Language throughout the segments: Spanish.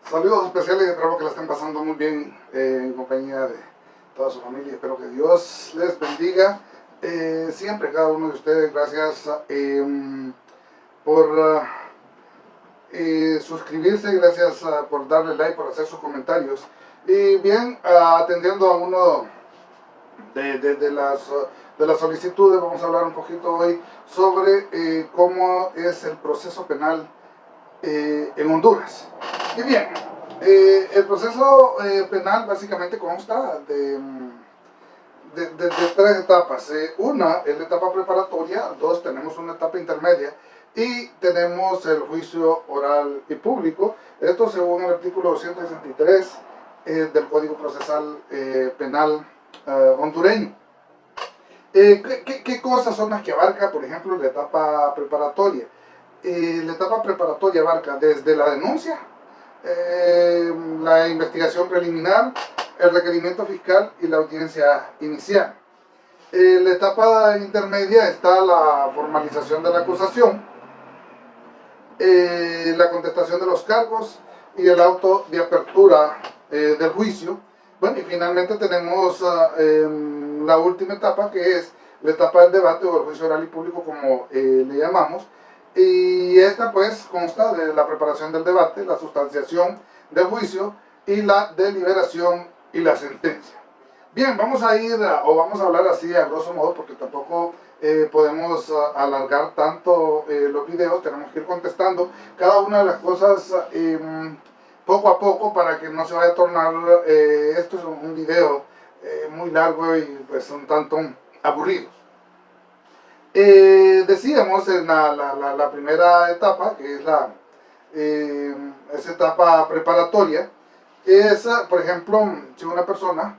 Saludos especiales, espero que la estén pasando muy bien en compañía de toda su familia. Espero que Dios les bendiga siempre, cada uno de ustedes. Gracias por suscribirse, gracias por darle like, por hacer sus comentarios. Y bien, atendiendo a uno de las solicitudes, vamos a hablar un poquito hoy sobre cómo es el proceso penal en Honduras. Y bien, el proceso penal básicamente consta de tres etapas. Una es la etapa preparatoria, dos tenemos una etapa intermedia y tenemos el juicio oral y público. Esto según el artículo 263 del Código Procesal Penal hondureño. ¿Qué cosas son las que abarca, por ejemplo, la etapa preparatoria? La etapa preparatoria abarca desde la denuncia, la investigación preliminar, el requerimiento fiscal y la audiencia inicial. La etapa intermedia está la formalización de la acusación, la contestación de los cargos y el auto de apertura del juicio. Bueno, y finalmente tenemos la última etapa, que es la etapa del debate o el juicio oral y público, como le llamamos. Y esta pues consta de la preparación del debate, la sustanciación del juicio y la deliberación y la sentencia. Bien, vamos a hablar así a grosso modo, porque tampoco podemos alargar tanto los videos. Tenemos que ir contestando cada una de las cosas poco a poco, para que no se vaya a tornar esto es un video muy largo y pues un tanto aburrido. Decíamos en la primera etapa, que es esa etapa preparatoria, es, por ejemplo, si una persona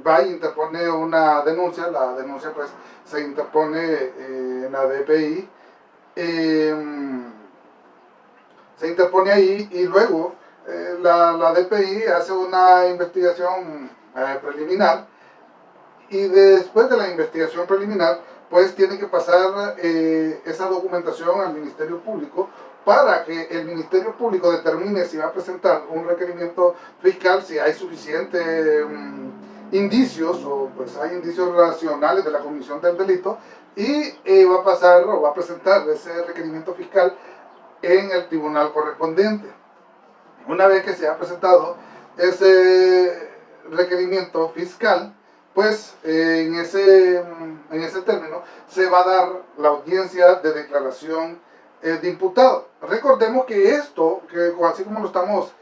va y interpone una denuncia. La denuncia pues se interpone en la DPI, se interpone ahí, y luego la DPI hace una investigación preliminar, y después de la investigación preliminar pues tiene que pasar esa documentación al Ministerio Público, para que el Ministerio Público determine si va a presentar un requerimiento fiscal, si hay suficientes indicios, o pues hay indicios racionales de la comisión del delito, y va a pasar o va a presentar ese requerimiento fiscal en el tribunal correspondiente. Una vez que se ha presentado ese requerimiento fiscal, pues en ese término se va a dar la audiencia de declaración de imputado. Recordemos que esto, que así como lo estamos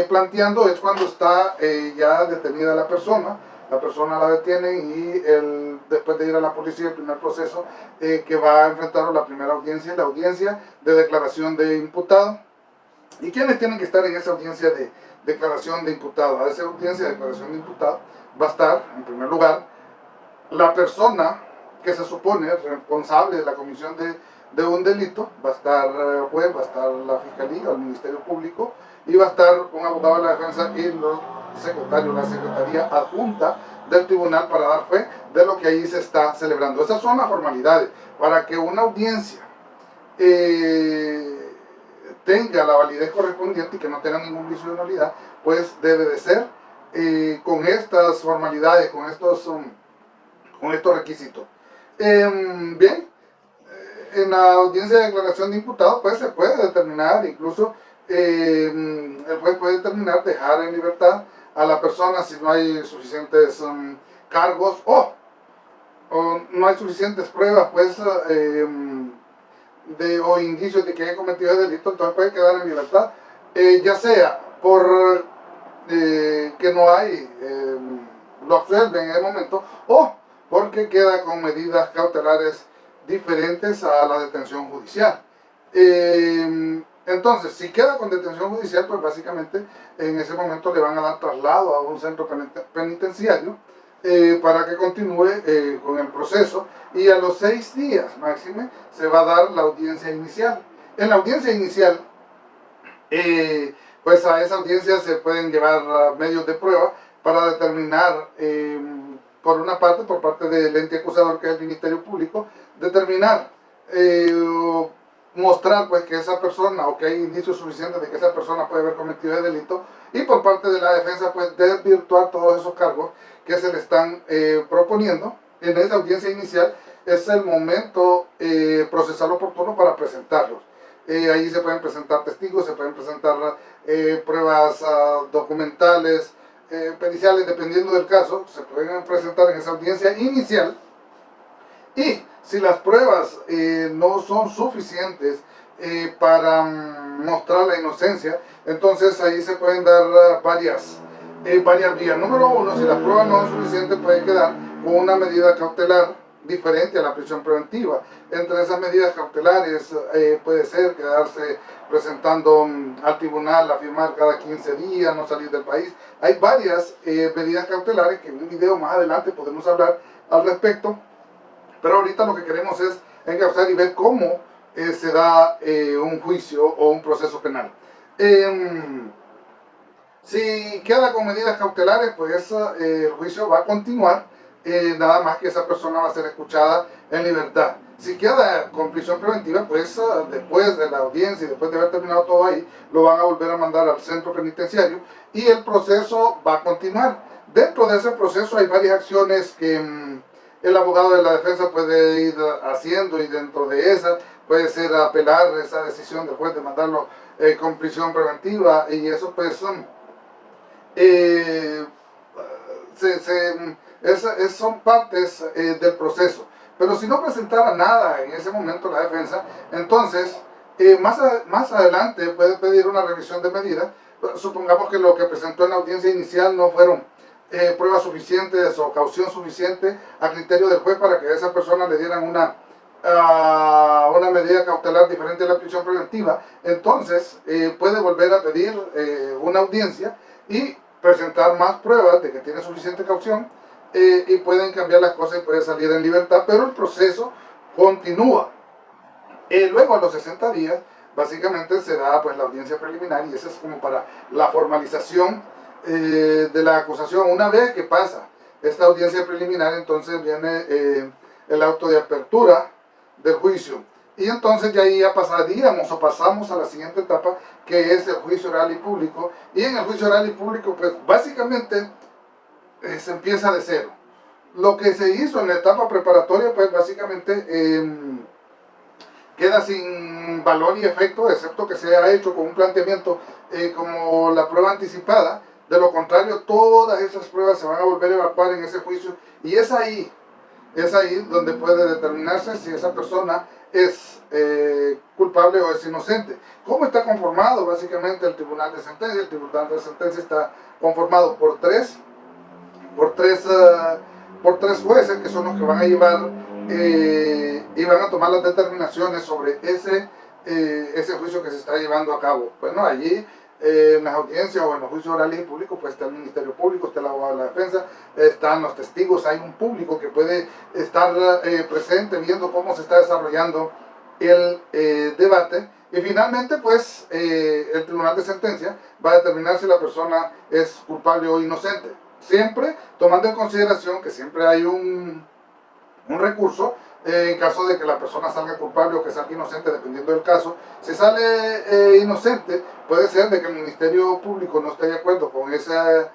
planteando, es cuando está ya detenida la persona la detienen, y después de ir a la policía, el primer proceso que va a enfrentar, la primera audiencia, la audiencia de declaración de imputado. ¿Y quiénes tienen que estar en esa audiencia de declaración de imputado? A esa audiencia de declaración de imputado va a estar, en primer lugar, la persona que se supone responsable de la comisión de un delito. Va a estar el juez, va a estar la fiscalía o el Ministerio Público, y va a estar un abogado de la defensa y los secretarios, la secretaría adjunta del tribunal, para dar fe de lo que ahí se está celebrando. Esas son las formalidades para que una audiencia tenga la validez correspondiente y que no tenga ningún vicio de nulidad. Pues debe de ser con estas formalidades, con estos requisitos. Bien, en la audiencia de declaración de imputado pues se puede determinar, incluso el juez puede determinar dejar en libertad a la persona si no hay suficientes cargos, o no hay suficientes pruebas pues o indicios de que haya cometido el delito. Entonces puede quedar en libertad, ya sea por que no hay, lo absuelven en el momento, o porque queda con medidas cautelares diferentes a la detención judicial. Entonces, si queda con detención judicial, pues básicamente en ese momento le van a dar traslado a un centro penitenciario para que continúe con el proceso, y a los 6 días máximo se va a dar la audiencia inicial. En la audiencia inicial, pues a esa audiencia se pueden llevar medios de prueba para determinar, por una parte, por parte del ente acusador, que es el Ministerio Público, determinar mostrar pues que esa persona o que hay indicios suficientes de que esa persona puede haber cometido el delito, y por parte de la defensa pues desvirtuar todos esos cargos que se le están proponiendo. En esa audiencia inicial es el momento procesal oportuno para presentarlos. Ahí se pueden presentar testigos, se pueden presentar pruebas documentales, periciales, dependiendo del caso, se pueden presentar en esa audiencia inicial. Y si las pruebas no son suficientes para mostrar la inocencia, entonces ahí se pueden dar varias vías. Número uno, si la prueba no es suficiente, puede quedar con una medida cautelar diferente a la prisión preventiva. Entre esas medidas cautelares puede ser quedarse presentando al tribunal a firmar cada 15 días, no salir del país. Hay varias medidas cautelares que en un video más adelante podemos hablar al respecto. Pero ahorita lo que queremos es encauzar y ver cómo se da un juicio o un proceso penal. Si queda con medidas cautelares, pues el juicio va a continuar, nada más que esa persona va a ser escuchada en libertad. Si queda con prisión preventiva, pues después de la audiencia y después de haber terminado todo ahí, lo van a volver a mandar al centro penitenciario y el proceso va a continuar. Dentro de ese proceso hay varias acciones que el abogado de la defensa puede ir haciendo, y dentro de esa puede ser apelar esa decisión del juez de mandarlo con prisión preventiva, y eso pues son partes del proceso. Pero si no presentara nada en ese momento la defensa, entonces más adelante puede pedir una revisión de medidas. Supongamos que lo que presentó en la audiencia inicial no fueron pruebas suficientes o caución suficiente a criterio del juez para que a esa persona le dieran una medida cautelar diferente a la prisión preventiva. Entonces puede volver a pedir una audiencia y presentar más pruebas de que tiene suficiente caución, y pueden cambiar las cosas y puede salir en libertad, pero el proceso continúa. Luego a los 60 días básicamente se da pues la audiencia preliminar, y esa es como para la formalización de la acusación. Una vez que pasa esta audiencia preliminar, entonces viene el auto de apertura del juicio, y entonces ya ahí ya pasaríamos o pasamos a la siguiente etapa, que es el juicio oral y público. Y en el juicio oral y público pues básicamente se empieza de cero. Lo que se hizo en la etapa preparatoria pues básicamente queda sin valor y efecto, excepto que se haya hecho con un planteamiento como la prueba anticipada. De lo contrario, todas esas pruebas se van a volver a evacuar en ese juicio, y es ahí donde puede determinarse si esa persona es culpable o es inocente. ¿Cómo está conformado básicamente el tribunal de sentencia? El tribunal de sentencia está conformado por tres jueces, que son los que van a llevar y van a tomar las determinaciones sobre ese juicio que se está llevando a cabo. Bueno, allí en las audiencias o en los juicios orales y públicos pues está el Ministerio Público, está el abogado de la defensa, están los testigos, hay un público que puede estar presente viendo cómo se está desarrollando el debate, y finalmente pues el tribunal de sentencia va a determinar si la persona es culpable o inocente, siempre tomando en consideración que siempre hay un recurso en caso de que la persona salga culpable o que salga inocente, dependiendo del caso. Si sale inocente, puede ser de que el Ministerio Público no esté de acuerdo con esa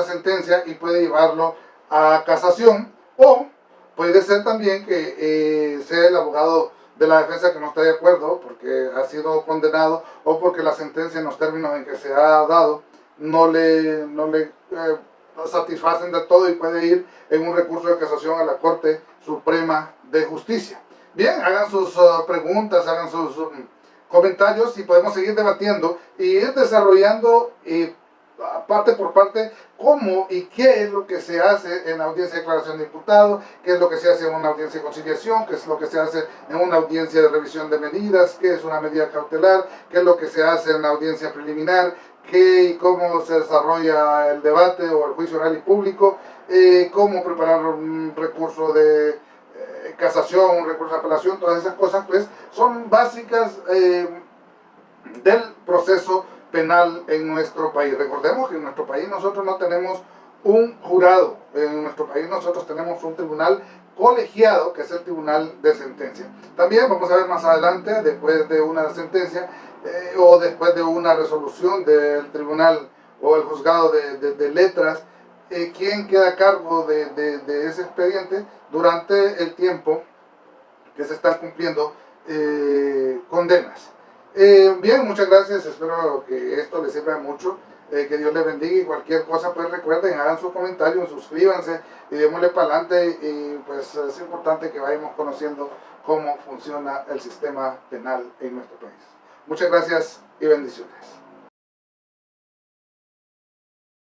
sentencia y puede llevarlo a casación, o puede ser también que sea el abogado de la defensa que no está de acuerdo porque ha sido condenado, o porque la sentencia en los términos en que se ha dado no le satisfacen de todo, y puede ir en un recurso de casación a la Corte Suprema de Justicia. Bien, hagan sus preguntas, hagan sus comentarios, y podemos seguir debatiendo y ir desarrollando parte por parte cómo y qué es lo que se hace en la audiencia de declaración de imputado, qué es lo que se hace en una audiencia de conciliación, qué es lo que se hace en una audiencia de revisión de medidas, qué es una medida cautelar, qué es lo que se hace en la audiencia preliminar, qué y cómo se desarrolla el debate o el juicio oral y público, cómo preparar un recurso de casación, un recurso de apelación. Todas esas cosas pues son básicas del proceso penal en nuestro país. Recordemos que en nuestro país nosotros no tenemos un jurado. En nuestro país nosotros tenemos un tribunal colegiado, que es el tribunal de sentencia. También vamos a ver más adelante, después de una sentencia o después de una resolución del tribunal o el juzgado de letras, quién queda a cargo de ese expediente durante el tiempo que se están cumpliendo condenas. Bien, muchas gracias, espero que esto les sirva mucho, que Dios les bendiga, y cualquier cosa pues recuerden, hagan sus comentarios, suscríbanse y démosle para adelante, y pues es importante que vayamos conociendo cómo funciona el sistema penal en nuestro país. Muchas gracias y bendiciones.